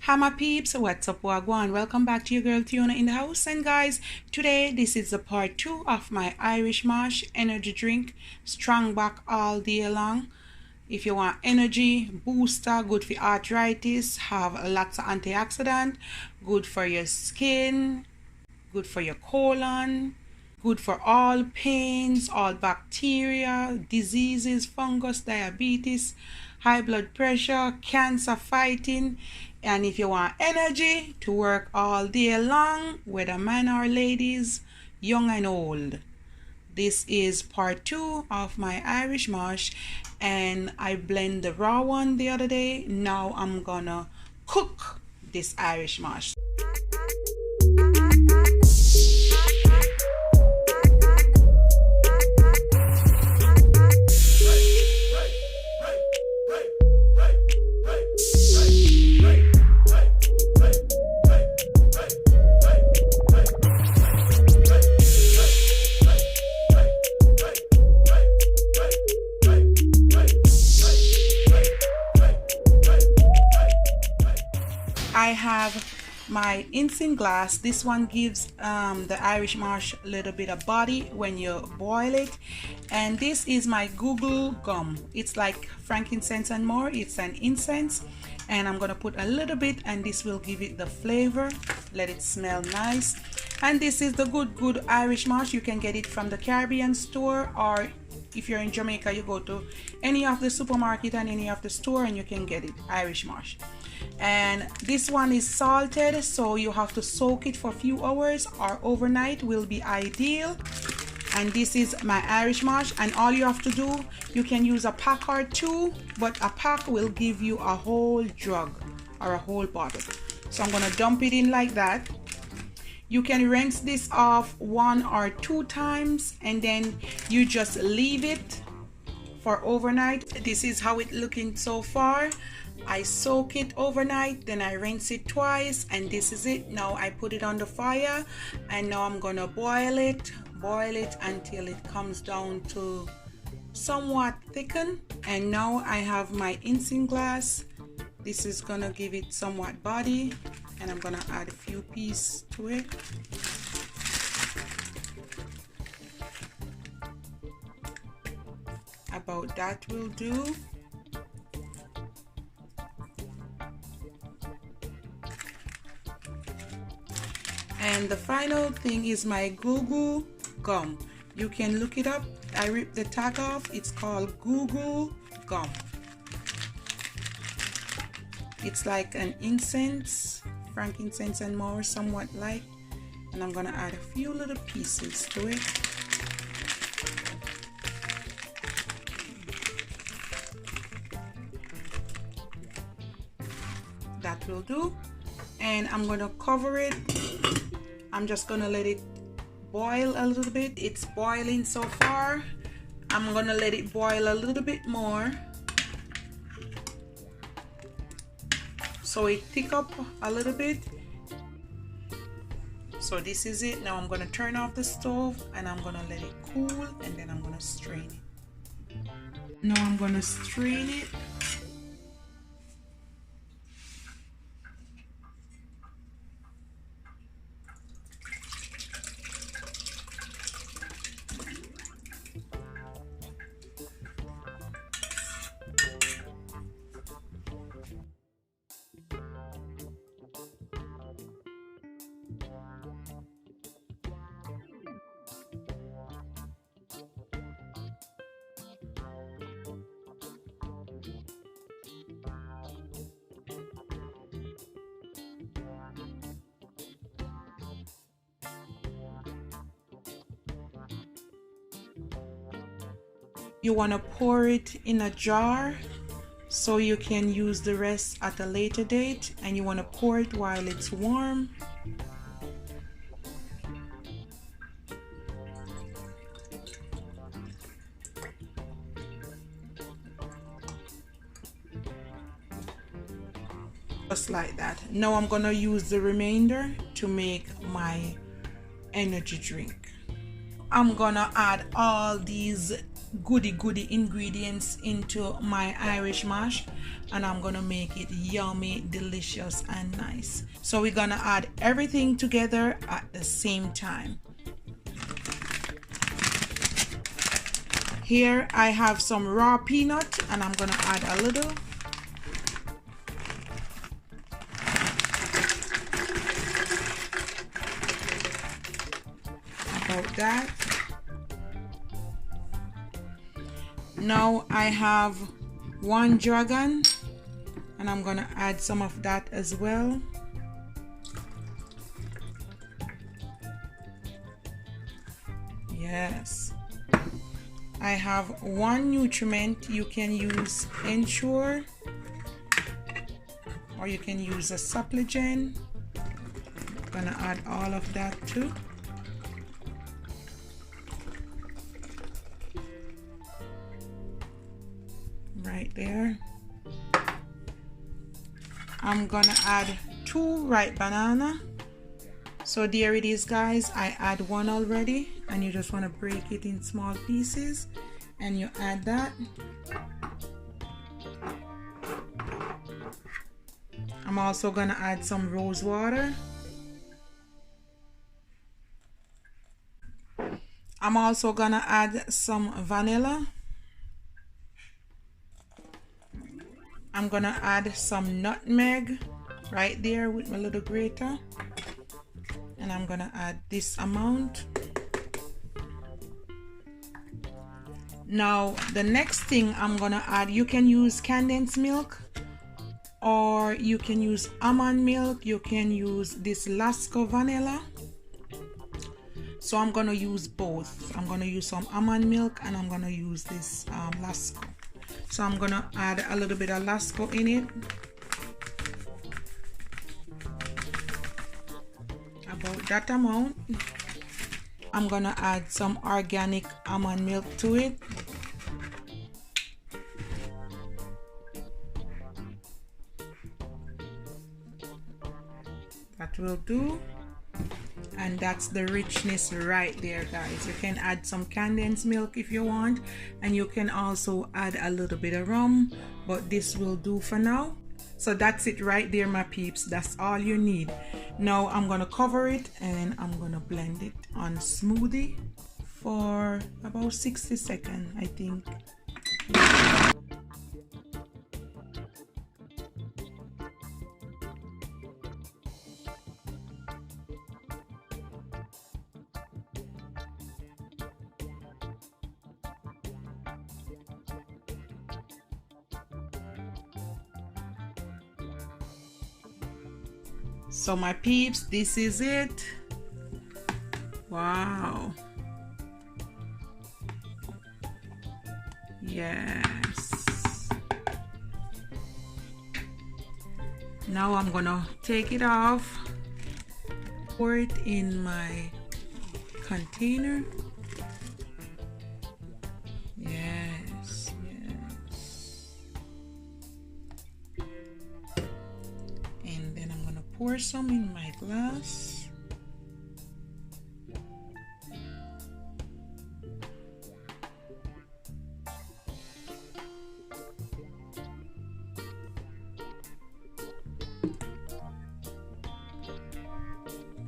Hi my peeps, what's up, wagwan? Welcome back to your girl Tiona in the house. And guys, today this is the part 2 of my Irish Mosh energy drink, strong back all day long. If you want energy booster, good for arthritis, have lots of antioxidant, good for your skin, good for your colon, good for all pains, all bacteria, diseases, fungus, diabetes, high blood pressure, cancer fighting. And if you want energy to work all day long, whether man or ladies, young and old, this is part 2 of my Irish Mosh. And I blend the raw one the other day. Now I'm gonna cook this Irish Mosh. I have my instant glass. This one gives the Irish Mosh a little bit of body when you boil it. And this is my Google gum. It's like frankincense and more. It's an incense, and I'm gonna put a little bit, and this will give it the flavor, let it smell nice. And this is the good Irish Mosh. You can get it from the Caribbean store, or if you're in Jamaica, you go to any of the supermarket and any of the store and you can get it, Irish Mosh. And this one is salted, so you have to soak it for a few hours, or overnight will be ideal. And this is my Irish Mosh, and all you have to do, you can use a pack or two, but a pack will give you a whole jug or a whole bottle. So I'm gonna dump it in like that. You can rinse this off 1 or 2 times, and then you just leave it for overnight. This is how it looking so far. I soak it overnight, then I rinse it twice, and this is it. Now I put it on the fire, and now I'm gonna boil it until it comes down to somewhat thickened. And now I have my instant glass. This is gonna give it somewhat body, and I'm gonna add a few pieces to it. About that will do. And the final thing is my Google gum. You can look it up. I ripped the tag off. It's called Google gum. It's like an incense, frankincense and more, somewhat like. And I'm gonna add a few little pieces to it. That will do. And I'm gonna cover it. I'm just gonna let it boil a little bit. It's boiling so far. I'm gonna let it boil a little bit more, so it thick up a little bit. So this is it. Now I'm gonna turn off the stove, and I'm gonna let it cool, and then I'm gonna strain it. Now I'm gonna strain it. You want to pour it in a jar so you can use the rest at a later date, and you want to pour it while it's warm. Just like that. Now I'm gonna use the remainder to make my energy drink. I'm gonna add all these goody ingredients into my Irish mash, and I'm gonna make it yummy, delicious, and nice. So we're gonna add everything together at the same time. Here I have some raw peanut, and I'm gonna add a little. About that. Now I have 1 dragon, and I'm gonna add some of that as well. Yes. I have 1 nutriment. You can use Ensure, or you can use a supplement. I'm gonna add all of that too. Right there. I'm gonna add 2 ripe banana. So there it is, guys. I add 1 already, and you just want to break it in small pieces, and you add that. I'm also gonna add some rose water. I'm also gonna add some vanilla. I'm gonna add some nutmeg right there with my little grater, and I'm gonna add this amount. Now the next thing I'm gonna add, you can use condensed milk, or you can use almond milk, you can use this Lasco vanilla. So I'm gonna use both. I'm gonna use some almond milk, and I'm gonna use this Lasco. So I'm gonna add a little bit of Lasco in it, about that amount. I'm gonna add some organic almond milk to it. That will do. And that's the richness right there, guys. You can add some condensed milk if you want, and you can also add a little bit of rum, but this will do for now. So that's it right there, my peeps. That's all you need. Now I'm gonna cover it, and I'm gonna blend it on smoothie for about 60 seconds, I think. So my peeps, this is it. Wow. Yes. Now I'm gonna take it off, pour it in my container. Yes, yes. And then I'm gonna pour some in my glass.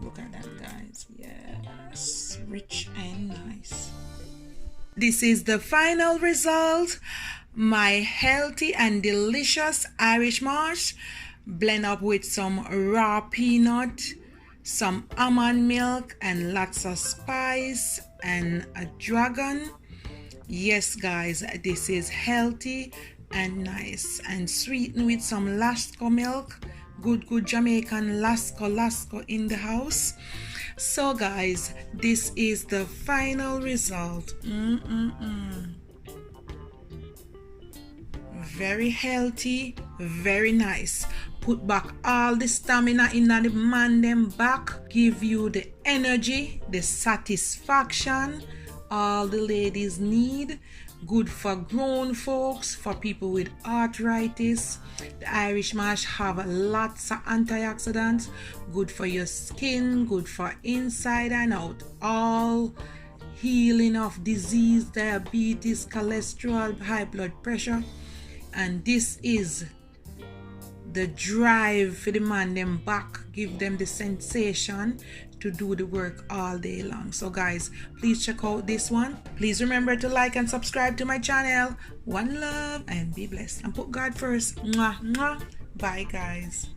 Look at that, guys. Yes, rich and nice. This is the final result. My healthy and delicious Irish mash, blend up with some raw peanut, some almond milk, and lots of spice and a dragon. Yes, guys, this is healthy and nice, and sweetened with some Lasco milk. Good Jamaican Lasco in the house. So guys, this is the final result. Very healthy, very nice. Put back all the stamina in the man them back, give you the energy, the satisfaction all the ladies need. Good for grown folks, for people with arthritis. The Irish mash have lots of antioxidants, good for your skin, good for inside and out, all healing of disease, diabetes, cholesterol, high blood pressure. And this is the drive for the man them back, give them the sensation to do the work all day long. So guys, please check out this one. Please remember to like and subscribe to my channel. One love and be blessed, and put God first. Mwah, mwah. Bye guys.